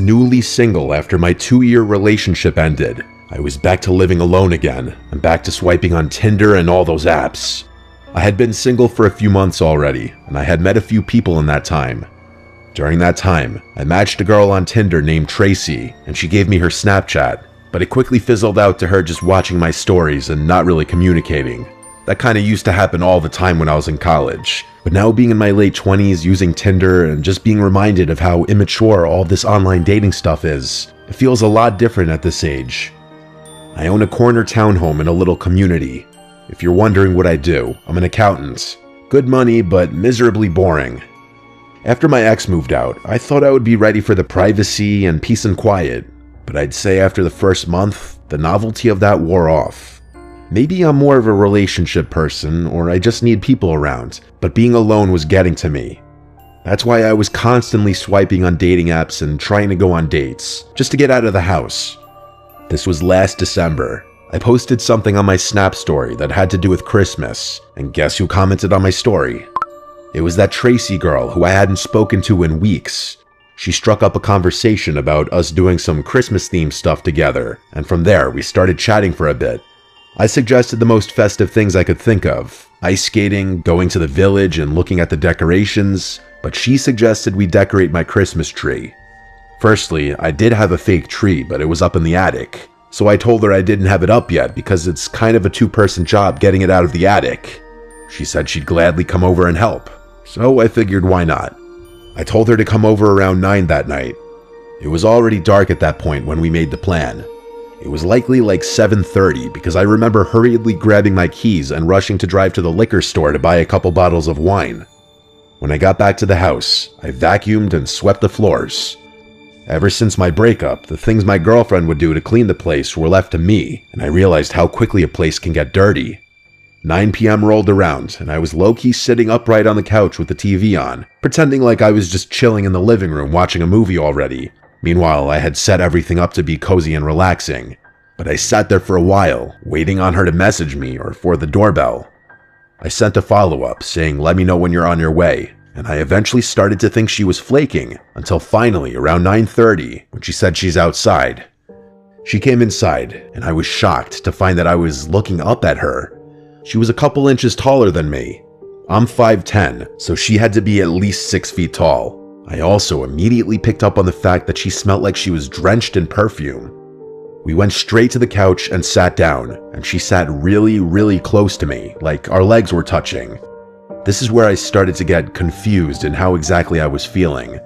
Newly single after my 2-year relationship ended. I was back to living alone again, and back to swiping on Tinder and all those apps. I had been single for a few months already, and I had met a few people in that time. During that time, I matched a girl on Tinder named Tracy, and she gave me her Snapchat, but it quickly fizzled out to her just watching my stories and not really communicating. That kinda used to happen all the time when I was in college, but now being in my late 20s using Tinder and just being reminded of how immature all this online dating stuff is, it feels a lot different at this age. I own a corner townhome in a little community. If you're wondering what I do, I'm an accountant. Good money, but miserably boring. After my ex moved out, I thought I would be ready for the privacy and peace and quiet, but I'd say after the first month, the novelty of that wore off. Maybe I'm more of a relationship person, or I just need people around, but being alone was getting to me. That's why I was constantly swiping on dating apps and trying to go on dates, just to get out of the house. This was last December. I posted something on my Snap story that had to do with Christmas, and guess who commented on my story? It was that Tracy girl who I hadn't spoken to in weeks. She struck up a conversation about us doing some Christmas-themed stuff together, and from there we started chatting for a bit. I suggested the most festive things I could think of, ice skating, going to the village, and looking at the decorations, but she suggested we decorate my Christmas tree. Firstly, I did have a fake tree, but it was up in the attic, so I told her I didn't have it up yet because it's kind of a 2-person job getting it out of the attic. She said she'd gladly come over and help, so I figured why not. I told her to come over around 9 that night. It was already dark at that point when we made the plan. It was likely like 7:30 because I remember hurriedly grabbing my keys and rushing to drive to the liquor store to buy a couple bottles of wine. When I got back to the house, I vacuumed and swept the floors. Ever since my breakup, the things my girlfriend would do to clean the place were left to me, and I realized how quickly a place can get dirty. 9 p.m. rolled around, and I was low-key sitting upright on the couch with the TV on, pretending like I was just chilling in the living room watching a movie already. Meanwhile, I had set everything up to be cozy and relaxing, but I sat there for a while, waiting on her to message me or for the doorbell. I sent a follow-up saying, "Let me know when you're on your way," and I eventually started to think she was flaking, until finally, around 9:30, when she said she's outside. She came inside, and I was shocked to find that I was looking up at her. She was a couple inches taller than me. I'm 5'10", so she had to be at least 6 feet tall. I also immediately picked up on the fact that she smelled like she was drenched in perfume. We went straight to the couch and sat down, and she sat really, really close to me, like our legs were touching. This is where I started to get confused in how exactly I was feeling.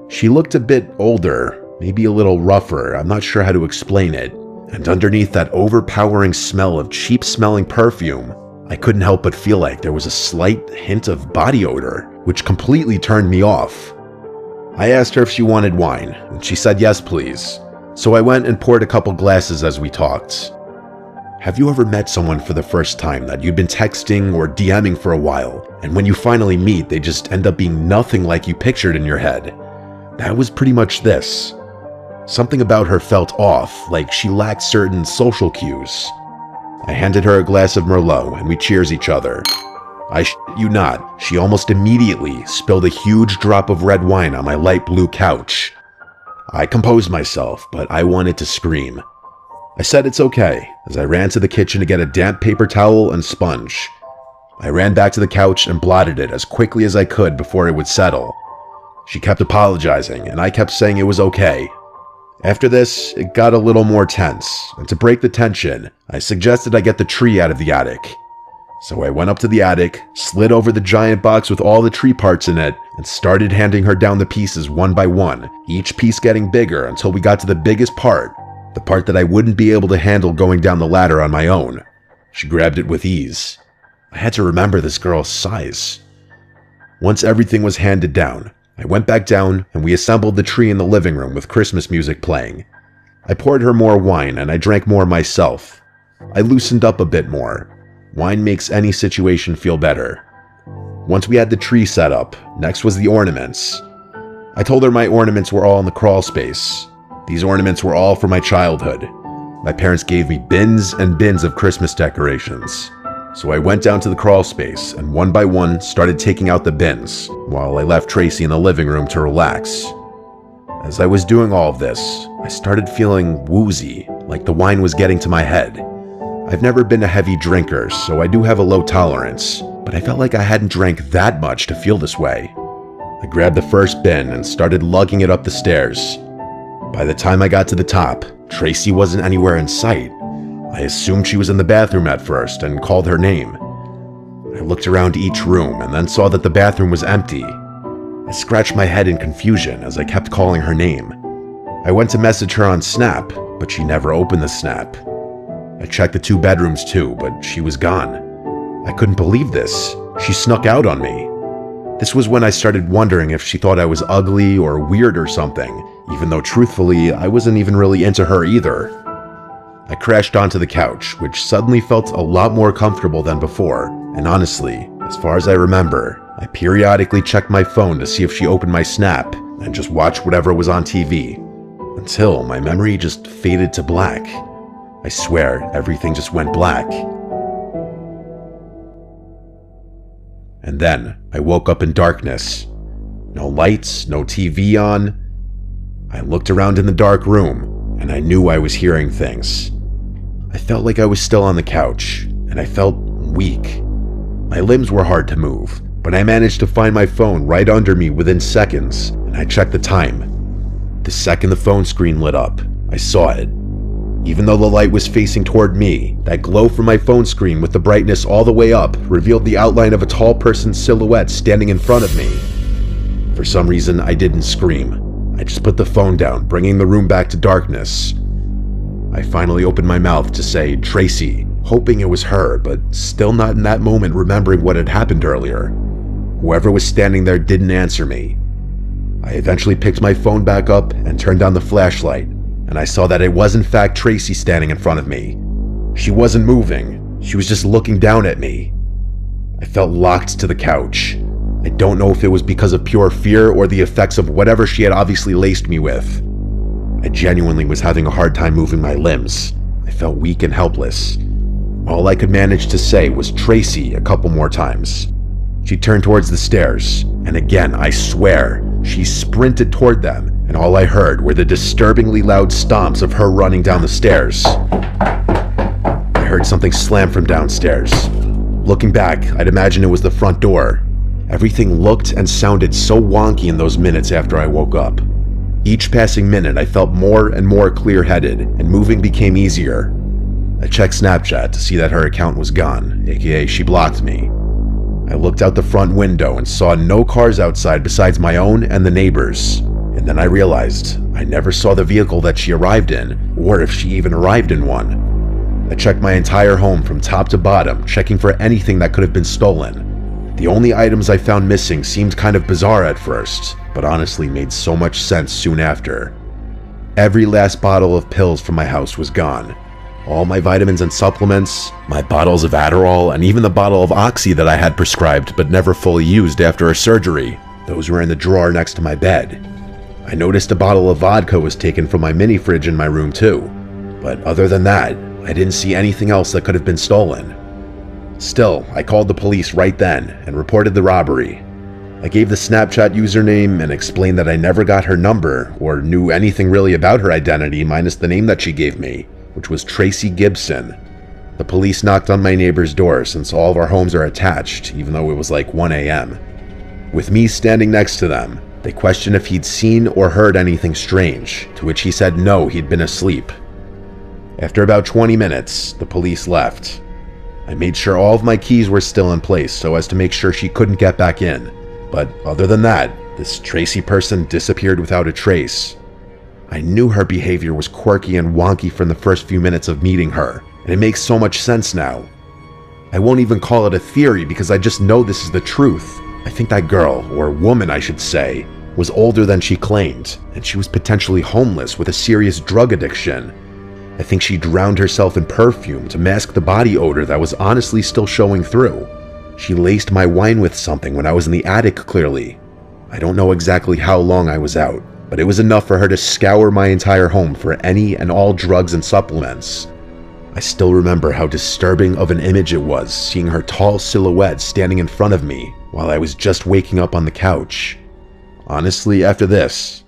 She looked a bit older, maybe a little rougher, I'm not sure how to explain it, and underneath that overpowering smell of cheap-smelling perfume, I couldn't help but feel like there was a slight hint of body odor, which completely turned me off. I asked her if she wanted wine, and she said yes please. So I went and poured a couple glasses as we talked. Have you ever met someone for the first time that you'd been texting or DMing for a while, and when you finally meet, they just end up being nothing like you pictured in your head? That was pretty much this. Something about her felt off, like she lacked certain social cues. I handed her a glass of Merlot, and we cheers each other. I shit you not, she almost immediately spilled a huge drop of red wine on my light blue couch. I composed myself, but I wanted to scream. I said it's okay, as I ran to the kitchen to get a damp paper towel and sponge. I ran back to the couch and blotted it as quickly as I could before it would settle. She kept apologizing, and I kept saying it was okay. After this, it got a little more tense, and to break the tension, I suggested I get the tree out of the attic. So I went up to the attic, slid over the giant box with all the tree parts in it, and started handing her down the pieces one by one, each piece getting bigger until we got to the biggest part, the part that I wouldn't be able to handle going down the ladder on my own. She grabbed it with ease. I had to remember this girl's size. Once everything was handed down, I went back down and we assembled the tree in the living room with Christmas music playing. I poured her more wine and I drank more myself. I loosened up a bit more. Wine makes any situation feel better. Once we had the tree set up, next was the ornaments. I told her my ornaments were all in the crawl space. These ornaments were all from my childhood. My parents gave me bins and bins of Christmas decorations. So I went down to the crawl space and one by one started taking out the bins, while I left Tracy in the living room to relax. As I was doing all of this, I started feeling woozy, like the wine was getting to my head. I've never been a heavy drinker, so I do have a low tolerance, but I felt like I hadn't drank that much to feel this way. I grabbed the first bin and started lugging it up the stairs. By the time I got to the top, Tracy wasn't anywhere in sight. I assumed she was in the bathroom at first and called her name. I looked around each room and then saw that the bathroom was empty. I scratched my head in confusion as I kept calling her name. I went to message her on Snap, but she never opened the Snap. I checked the 2 bedrooms too, but she was gone. I couldn't believe this. She snuck out on me. This was when I started wondering if she thought I was ugly or weird or something, even though truthfully, I wasn't even really into her either. I crashed onto the couch, which suddenly felt a lot more comfortable than before, and honestly, as far as I remember, I periodically checked my phone to see if she opened my Snap and just watched whatever was on TV, until my memory just faded to black. I swear, everything just went black. And then, I woke up in darkness. No lights, no TV on. I looked around in the dark room, and I knew I was hearing things. I felt like I was still on the couch, and I felt weak. My limbs were hard to move, but I managed to find my phone right under me within seconds, and I checked the time. The second the phone screen lit up, I saw it. Even though the light was facing toward me, that glow from my phone screen with the brightness all the way up revealed the outline of a tall person's silhouette standing in front of me. For some reason, I didn't scream. I just put the phone down, bringing the room back to darkness. I finally opened my mouth to say, "Tracy," hoping it was her, but still not in that moment remembering what had happened earlier. Whoever was standing there didn't answer me. I eventually picked my phone back up and turned on the flashlight, and I saw that it was in fact Tracy standing in front of me. She wasn't moving, she was just looking down at me. I felt locked to the couch. I don't know if it was because of pure fear or the effects of whatever she had obviously laced me with. I genuinely was having a hard time moving my limbs. I felt weak and helpless. All I could manage to say was "Tracy" a couple more times. She turned towards the stairs, and again, I swear, she sprinted toward them, and all I heard were the disturbingly loud stomps of her running down the stairs. I heard something slam from downstairs. Looking back, I'd imagine it was the front door. Everything looked and sounded so wonky in those minutes after I woke up. Each passing minute, I felt more and more clear-headed, and moving became easier. I checked Snapchat to see that her account was gone, aka she blocked me. I looked out the front window and saw no cars outside besides my own and the neighbors. And then I realized I never saw the vehicle that she arrived in, or if she even arrived in one. I checked my entire home from top to bottom, checking for anything that could have been stolen. The only items I found missing seemed kind of bizarre at first, but honestly made so much sense soon after. Every last bottle of pills from my house was gone. All my vitamins and supplements, my bottles of Adderall, and even the bottle of Oxy that I had prescribed but never fully used after a surgery. Those were in the drawer next to my bed. I noticed a bottle of vodka was taken from my mini fridge in my room too. But other than that, I didn't see anything else that could have been stolen. Still, I called the police right then and reported the robbery. I gave the Snapchat username and explained that I never got her number or knew anything really about her identity minus the name that she gave me, which was Tracy Gibson. The police knocked on my neighbor's door since all of our homes are attached, even though it was like 1 a.m. With me standing next to them, they questioned if he'd seen or heard anything strange, to which he said no, he'd been asleep. After about 20 minutes, the police left. I made sure all of my keys were still in place so as to make sure she couldn't get back in, but other than that, this Tracy person disappeared without a trace. I knew her behavior was quirky and wonky from the first few minutes of meeting her, and it makes so much sense now. I won't even call it a theory because I just know this is the truth. I think that girl, or woman I should say, was older than she claimed, and she was potentially homeless with a serious drug addiction. I think she drowned herself in perfume to mask the body odor that was honestly still showing through. She laced my wine with something when I was in the attic clearly. I don't know exactly how long I was out, but it was enough for her to scour my entire home for any and all drugs and supplements. I still remember how disturbing of an image it was seeing her tall silhouette standing in front of me while I was just waking up on the couch. Honestly, after this,